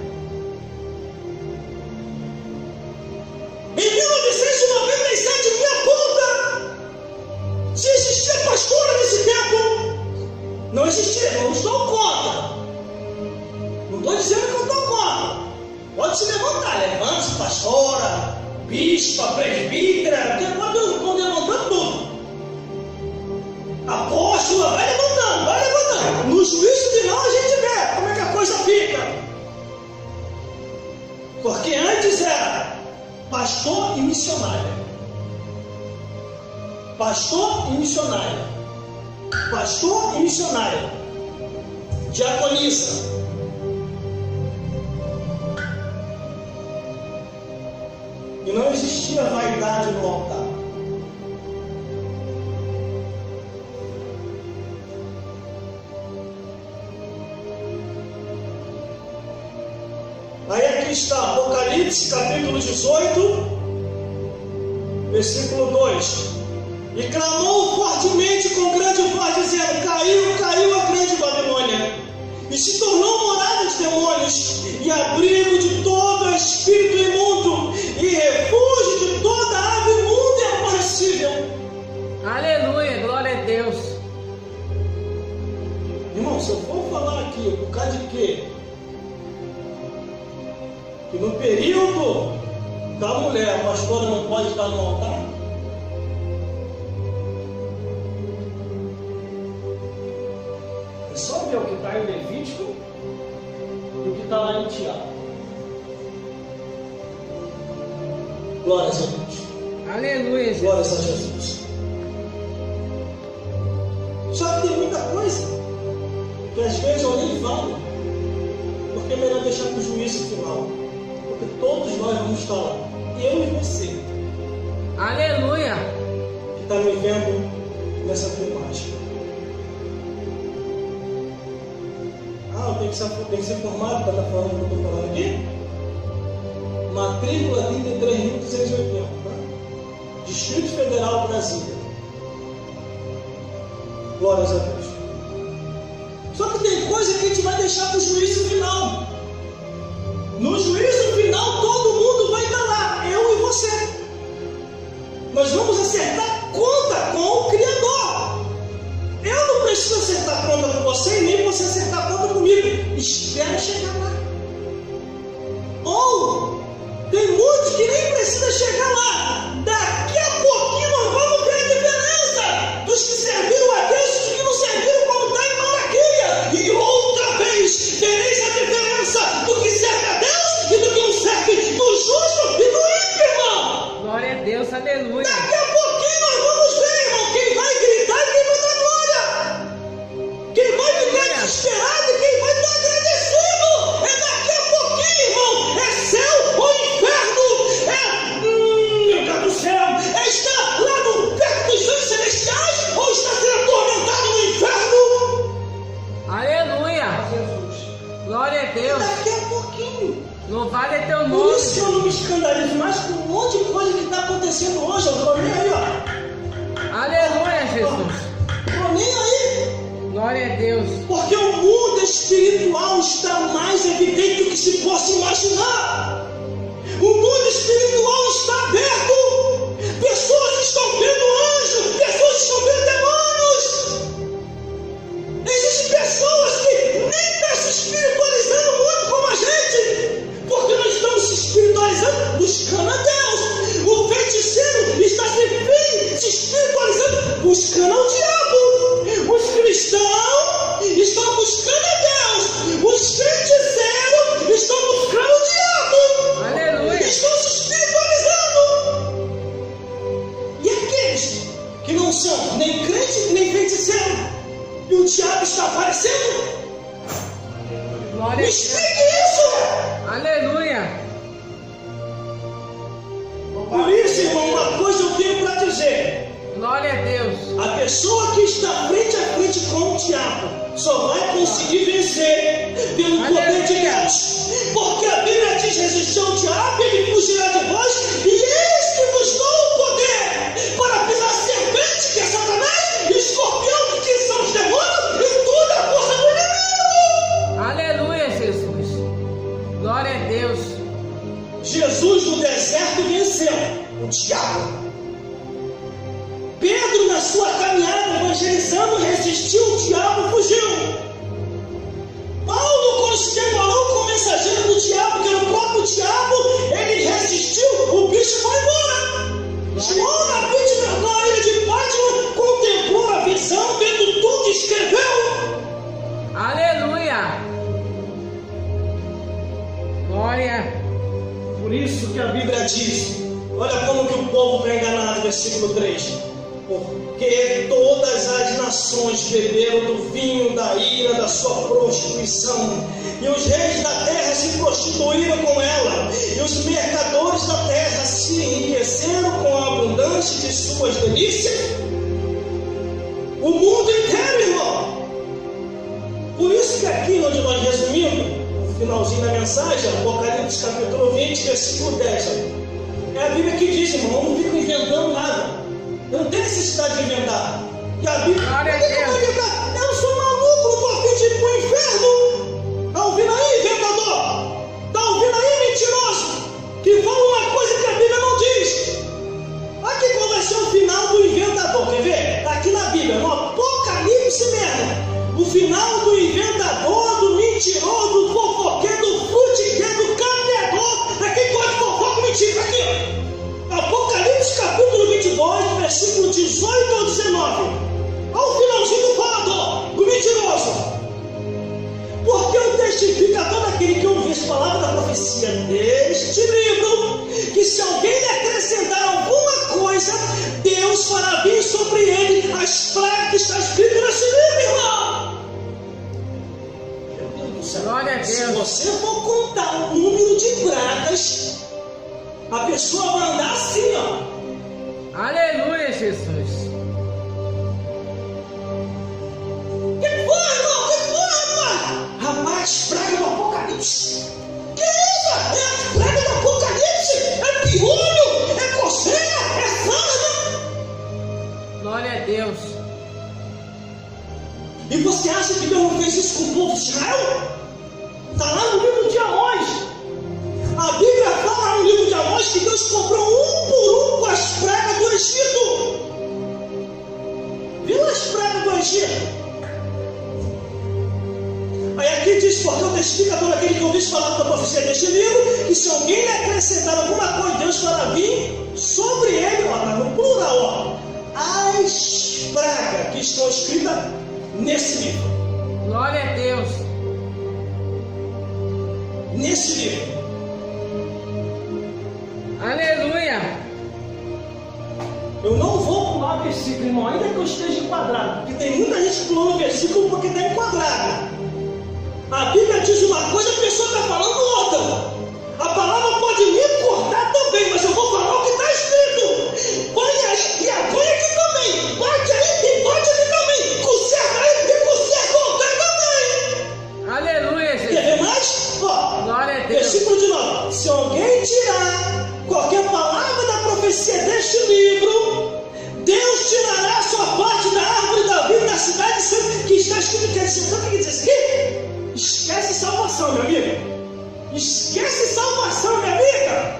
Em 1997, me aponta se existia pastora nesse tempo. Não existia, não estou contra. Não estou dizendo que eu estou contra. Pode se levantar, levante-se, pastora, bispa, presbítera, estou levantando tudo. Apóstola, vai levantando, vai levantando. No juízo final a gente vê como é que a coisa fica. Porque antes era pastor e missionária. Pastor e missionária. Pastor e missionária. Diaconisa. E não existia vaidade no altar. Aí aqui está Apocalipse capítulo 18, versículo 2. E clamou fortemente com grande voz, dizendo: caiu, caiu a grande Babilônia, e se tornou morada de demônios, e abrigo de todo espírito imundo, e refúgio de toda ave imunda e aborrecível. Aleluia, glória a Deus. Irmão, se eu for falar aqui, por causa de quê? Que no período da mulher, a pastora não pode estar no altar? É só ver o que está em Levítico e o que está lá em Tiago. Glórias a Deus. Aleluia, Jesus. Glórias a Jesus. Só que tem muita coisa que às vezes eu nem falo, porque é melhor deixar para o juízo final. Porque todos nós vamos estar lá. Eu e você. Aleluia. Que está me vendo nessa filmagem. Eu tenho que ser formado para estar falando o que eu estou falando aqui. Matrícula 33.280, tá? Distrito Federal, Brasília. Glórias a Deus. Só que tem coisa que a gente vai deixar para o juízo final. No juízo final, todo mundo vai estar lá, eu e você. Nós vamos acertar conta com o Criador. Eu não preciso acertar conta com você, nem você acertar conta comigo. Espera chegar lá. Ou, tem muitos que nem precisam chegar lá. Daqui a pouquinho nós vamos ver a diferença dos que serviram a Deus e dos que não serviram, como está em Malaquias. E outra vez vereis a diferença do que serve a Deus e do que não serve, do justo e do ímpio, irmão. Glória a Deus, aleluia. Daqui a pouquinho nós vamos ver, irmão, quem vai gritar e quem vai dar glória. Quem vai ficar desesperado e quem vai estar agradecido. É daqui a pouquinho, irmão. É céu ou inferno. Meu Deus do céu. É estar lá no perto dos anjos celestiais ou está sendo atormentado no inferno. Aleluia. Jesus. Glória a Deus. Daqui a pouquinho. Louvado é teu Por nome. isso que eu não me escandalizo mais com um monte de coisa que está acontecendo hoje. Eu estou nem aí, ó. Aleluia, Jesus. Estou nem aí. Glória a Deus. Porque o mundo espiritual está mais evidente do que se possa imaginar. O mundo espiritual está aberto. Pessoas estão vendo anjos, pessoas estão vendo demônios. Existem pessoas que nem estão se espiritualizando muito como a gente, porque não estão se Aleluia. Por isso, irmão, uma coisa eu tenho para dizer. Glória a Deus. A pessoa que está frente a frente com o diabo só vai conseguir vencer pelo poder de Deus. Porque a Bíblia diz: resistir ao diabo, ele fugirá de vós, e eis que vos dou o poder para pisar serpente, que é Satanás, e escorpião, que são os demônios, e toda a força do inimigo. Aleluia, Jesus. Glória a Deus. Jesus no deserto venceu o diabo. Pedro, na sua caminhada evangelizando, resistiu, o diabo fugiu. Paulo, quando se deparou com o mensageiro do diabo, que era o próprio diabo, ele resistiu, o bicho foi embora. João, na ilha de Pátmos, contemplou a visão, vendo tudo e escreveu. Aleluia. Glória. Por isso que a Bíblia diz, olha como que o povo foi enganado, versículo 3. Porque todas as nações beberam do vinho da ira da sua prostituição, e os reis da terra se prostituíram com ela, e os mercadores da terra se enriqueceram com a abundância de suas delícias. O mundo inteiro, irmão. Por isso que aqui onde nós resumimos, no finalzinho da mensagem, Apocalipse capítulo 20, versículo 10, é a Bíblia que diz, irmão, eu não fico inventando nada. Eu não tenho necessidade de inventar. E a Bíblia, eu sou maluco, não estou a fim de ir para o inferno. Está ouvindo aí, inventador? Está ouvindo aí, mentiroso? Que fala uma coisa que a Bíblia não diz. Aqui qual vai ser o final do inventador, quer ver? Está aqui na Bíblia, no Apocalipse mesmo. O final do inventador, do mentiroso, do fofoqueiro, do frutiqueiro, do campeador. Aqui pode fofoca e mentira, aqui. Apocalipse capítulo 22, versículo 18 ao 19. Ao finalzinho do falador, do mentiroso. Porque eu testifico a todo aquele que ouve as palavras da profecia deste livro, que se alguém lhe acrescentar alguma coisa, Deus fará vir sobre ele as pragas que está escrito nesse livro, irmão. Meu Deus do céu. Glória a Deus. Se você for contar o número de pragas, a pessoa vai andar assim, ó. Aleluia, Jesus. Que foi, irmão? Que foi, rapaz? Rapaz, praga do Apocalipse. Que isso? É a praga do Apocalipse? É piolho? É coceira? É sarna? Glória a Deus. E você acha que Deus não fez isso com o povo de Israel? Está lá no livro de Amós. A Bíblia fala no livro de Amós que Deus comprou um por um com as pragas do Egito. Viu as pragas do Egito? Aí aqui diz, porque eu testifico a todo aquele que ouviu falar da profecia deste livro, que se alguém lhe acrescentar alguma coisa, Deus fará vir sobre ele, ó, no plural, ó, as pragas que estão escritas nesse livro. Glória a Deus. Nesse livro. Aleluia. Eu não vou pular versículo, irmão, ainda que eu esteja enquadrado, porque tem muita gente pulando o versículo porque está enquadrado. A Bíblia diz uma coisa, a pessoa está falando outra. A palavra pode me cortar também, mas eu vou falar o que está escrito. Põe aí e apanha aqui também. Bate aí e bate aqui também. Conserta aí e conserta outra também. Aleluia, Jesus. Quer ver mais? Ó, Glória a Deus. versículo de 9. Se alguém tirar qualquer palavra da profecia deste livro, Deus tirará a sua parte da árvore da vida da cidade santa, que está escrito que é sabe o que diz aqui? Esquece salvação, meu amigo. Esquece salvação, minha amiga.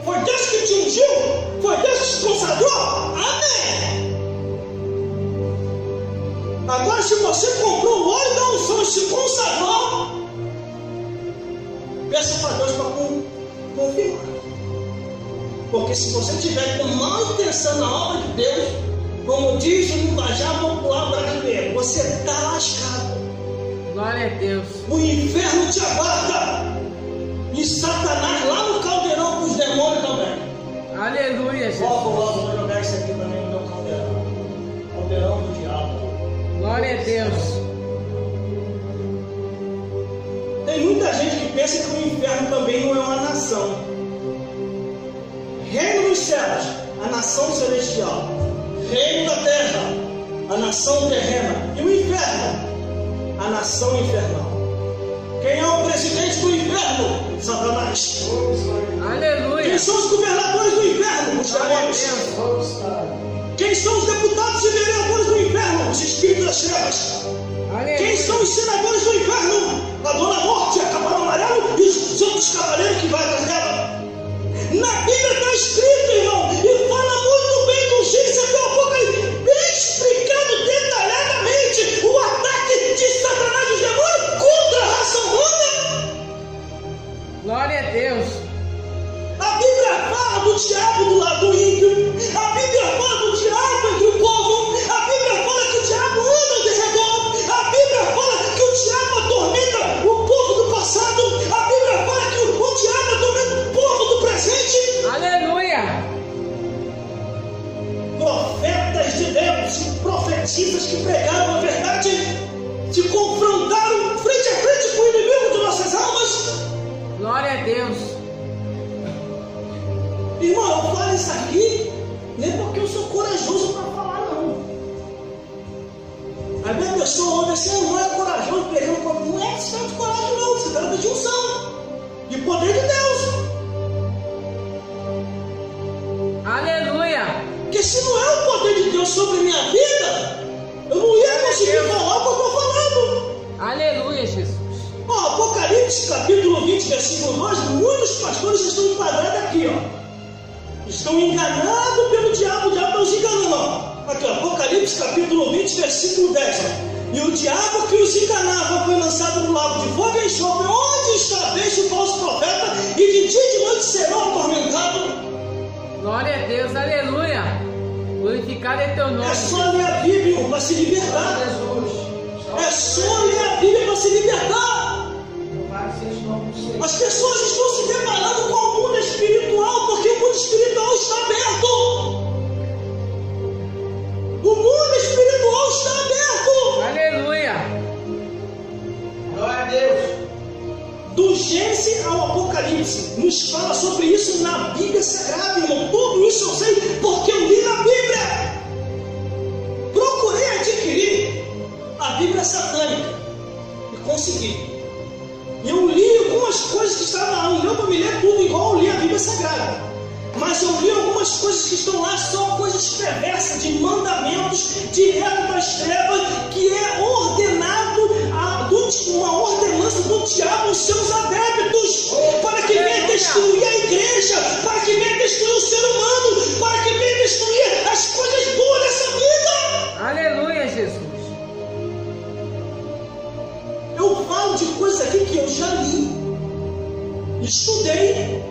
Foi Deus que te ungiu? Foi Deus que te consagrou? Amém. Agora, se você comprou o óleo da unção e se consagrou, peça para Deus para confirmar. Porque se você tiver com má intenção na obra de Deus, como diz o linguajar popular brasileiro, você está lascado. Glória a Deus. O inferno te aguarda. E Satanás lá no caldeirão com os demônios também. Aleluia, Jesus. Logo vou jogar isso aqui também no meu caldeirão. Caldeirão do diabo. Glória a Deus. Tem muita gente que pensa que o inferno também também não é uma nação. Reino dos céus, a nação celestial. Reino da terra, a nação terrena. E o inferno, a nação infernal. Quem é o presidente do inferno? Satanás. Aleluia. Quem são os governadores do inferno? Os demônios. Quem são os deputados e vereadores do inferno? Os espíritos das trevas. Aleluia. Quem são os senadores do inferno? A Dona Morte, a Cavalo Amarelo e os outros cavaleiros que vai atrás dela. Na Bíblia está escrito, irmão, e fala muito bem do Gênesis até o Apocalipse, bem explicado detalhadamente o ataque de Satanás e os demônios contra a raça humana. Glória a Deus. A Bíblia fala do diabo do lado ímpio. A Bíblia fala do diabo entre o povo. A Bíblia fala que o diabo anda ao derredor. A Bíblia fala que o diabo atormenta o povo do passado. A Bíblia fala que o diabo atormenta o povo do presente. Aleluia. Profetas de Deus e profetisas que pregaram a verdade, te confrontaram frente a frente com o inimigo de nossas almas. Glória a Deus. Irmão, eu falo isso aqui nem porque eu sou corajoso para falar, não. A minha pessoa ouve assim, não é corajoso, pegando como. Não é questão de coragem, não. Se trata de unção, de poder de Deus. Aleluia. Porque se não é o poder de Deus sobre a minha vida, eu não ia conseguir falar o que eu estou falando. Aleluia, Jesus. Ó, Apocalipse, capítulo 20, versículo 2, muitos pastores estão enquadrados aqui, ó. Estão enganados pelo diabo, o diabo está os enganando, ó. Aqui, ó, Apocalipse, capítulo 20, versículo 10, ó. E o diabo que os enganava foi lançado no lago de fogo e enxofre, onde está deixa o falso profeta, e de dia e de noite serão atormentados. Glória a Deus. Aleluia. Glorificado é teu nome. É só ler a Bíblia para se libertar. É só ler a Bíblia para se libertar. As pessoas estão se deparando com o mundo espiritual porque o mundo espiritual está aberto. O mundo espiritual está aberto. Aleluia. Glória a Deus. Do Gênesis ao Apocalipse, nos fala sobre isso na Bíblia Sagrada, irmão. Tudo isso eu sei porque eu li na Bíblia. Procurei adquirir a Bíblia satânica e consegui. Eu li algumas coisas que estavam lá, não deu para me ler tudo igual eu li a Bíblia Sagrada. Mas eu li algumas coisas que estão lá, só coisas perversas, de mandamentos direto das trevas, que é ordenado, uma ordenança do diabo aos seus adeptos, para que venha destruir a igreja, para que venha destruir o ser humano, para que venha destruir as coisas boas dessa vida. Aleluia, Jesus. Eu falo de coisas aqui que eu já li, estudei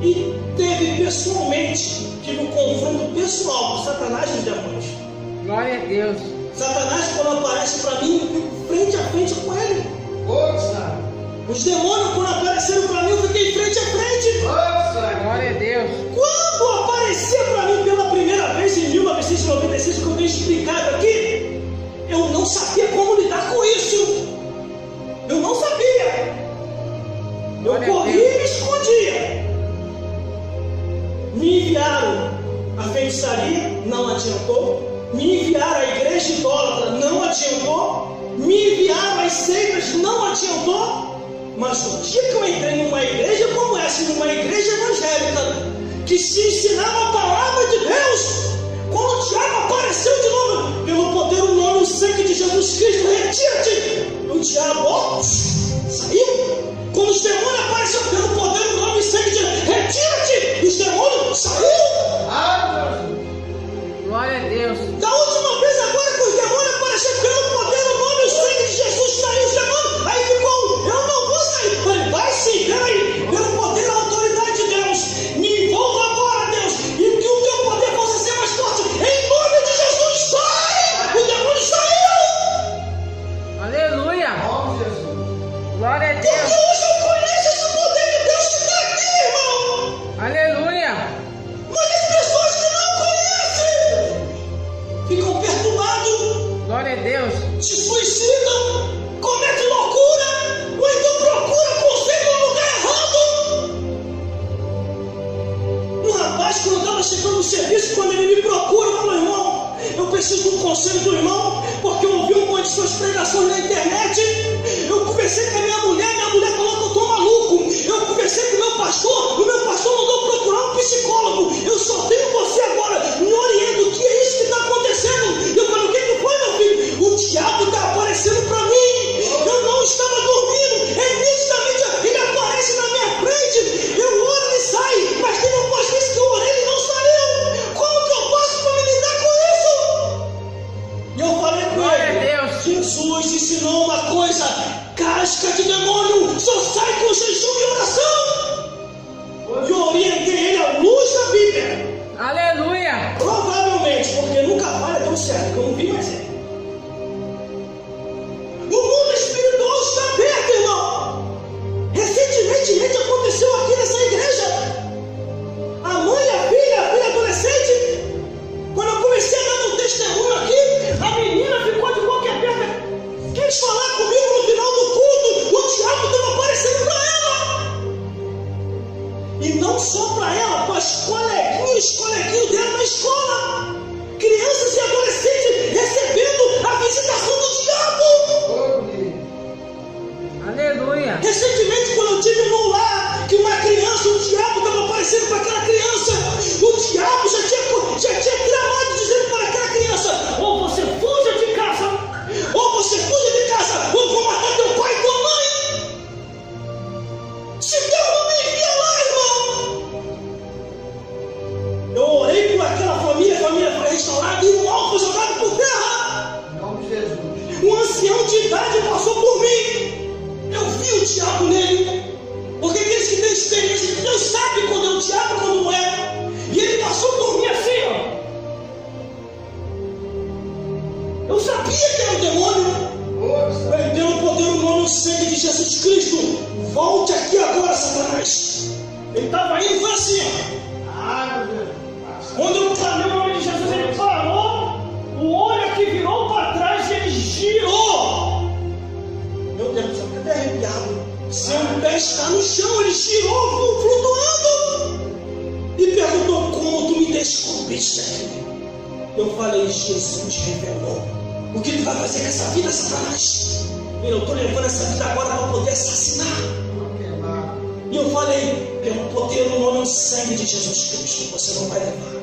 e teve pessoalmente, tive um confronto pessoal com Satanás e os demônios. Glória a Deus. Satanás, quando aparece para mim, eu fico frente a frente com ele. Os demônios, quando apareceram para mim, eu fiquei frente a frente. Glória a Deus. Quando apareceu para mim pela primeira vez em 1996, que eu tenho explicado aqui, eu não sabia como lidar com isso. Eu não sabia. Eu corri e me escondia. Me enviaram a feitiçaria, não adiantou. Me enviaram a igreja idólatra, não adiantou. Me enviaram as seitas, não adiantou. Mas o dia que eu entrei numa igreja como essa, numa igreja evangélica, que se ensinava a palavra de Deus, quando o diabo apareceu de novo, pelo poder, o nome, o sangue de Jesus Cristo, retira-te. O diabo, ó, saiu. Quando os demônios apareceram pelo poder, o nome, o sangue de Jesus, retira-te. Os demônios, saiu. Glória a Deus. Da última vez agora que os demônios apareceram pelo poder, o nome, o sangue de Jesus, saiu os demônios. Aí ficou, eu não vou sair. Falei, vai sim, peraí, pelo poder e a autoridade de Deus, me envolva agora, Deus, e que o teu poder possa ser mais forte. Em nome de Jesus, sai! O demônio saiu! Aleluia. Glória a Deus. Volte aqui agora, Satanás. Ele estava indo e foi assim, ó. Ai, meu Deus. Quando eu falei o nome de Jesus, ele parou, o olho aqui virou para trás e ele girou. Meu Deus do céu, fica até arrepiado. Seu pé está no chão, ele girou, flutuando. E perguntou: como tu me descobriste aqui? Eu falei: Jesus revelou. O que tu vai fazer com essa vida, Satanás? Eu estou levando essa vida agora para poder assassinar. E eu falei: pelo poder no nome e sangue de Jesus Cristo, você não vai levar.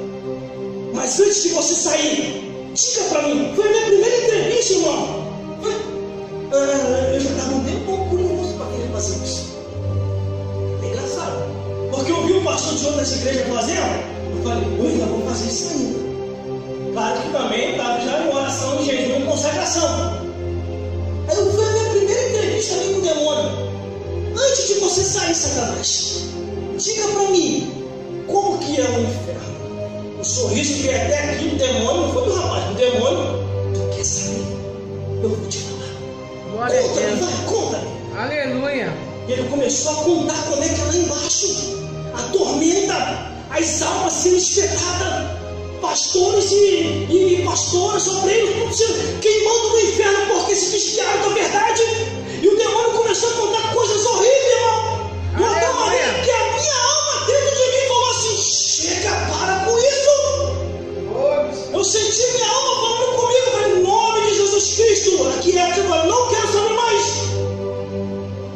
Mas antes de você sair, diga para mim. Foi a minha primeira entrevista, irmão. Eu já estava um pouco curioso para querer fazer isso. É engraçado, porque eu vi um pastor de outras igrejas fazendo. Eu falei: eu ainda vou fazer isso ainda. Claro que também estava já em oração, em jejum e consagração. Aí foi a minha primeira entrevista ali com o demônio. Antes de você sair, Satanás, diga para mim, como que é o inferno? O sorriso que é até aqui do demônio não foi do rapaz, do demônio. Tu quer saber? Eu vou te falar. Glória a Conta-me, Deus. vai, conta-me. Aleluia. E ele começou a contar como é que é lá embaixo a tormenta, as almas sendo espetadas, pastores e pastoras, obreiros, queimando no inferno porque se desviaram da verdade. E o demônio começou a contar coisas horríveis, irmão. De uma tal maneira que a minha alma dentro de mim falou assim: chega, para com isso. Eu senti minha alma falando comigo, falei: em nome de Jesus Cristo, aqui é tipo, eu não quero saber mais.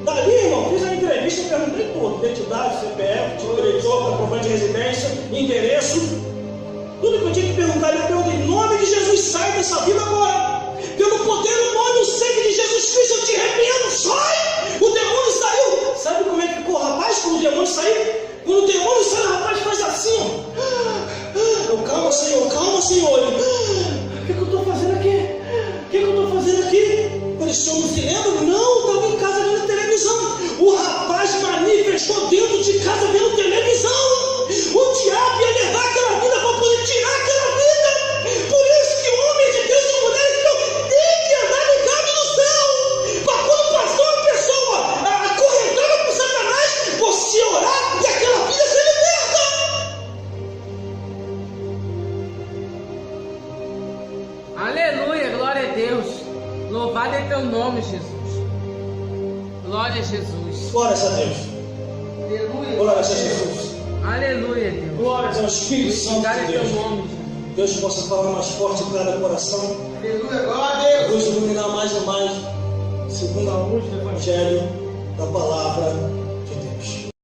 Dali, irmão, fiz a entrevista, perguntei tudo: identidade, CPF, tipo de eleitor, comprovante de residência, endereço. Tudo que eu tinha que perguntar, eu perguntei: em nome de Jesus, sai dessa vida agora. Pelo poder, no nome e o sangue de Jesus Cristo, eu te repreendo, sai! O demônio saiu. Sabe como é que ficou o rapaz quando o demônio saiu? Quando o demônio sai, o rapaz faz assim, ó. Calma, Senhor. Ele: o que eu estou fazendo aqui? O que eu estou fazendo aqui? Eu falei: o senhor não se lembra? Não, estava em casa vendo televisão. O rapaz manifestou dentro de casa vendo televisão. O diabo ia levar aquela vida para poder tirar aquela vida. Por isso que o homem de Deus e mulher de Deus tem que andar ligado no céu. Para quando passou uma pessoa acorrentada por Satanás, você orar e aquela vida ser liberta. Aleluia. Glória a Deus. Louvado é teu nome, Jesus. Glória a Jesus. Glórias a Deus. Aleluia. Glórias a Jesus. Aleluia, Deus. Glórias ao Espírito Santo Glória de a teu Deus. nome, Jesus. Deus possa falar mais forte em cada coração. Aleluia. Glória a Deus. Deus iluminar mais e mais, segundo a luz do Evangelho, da palavra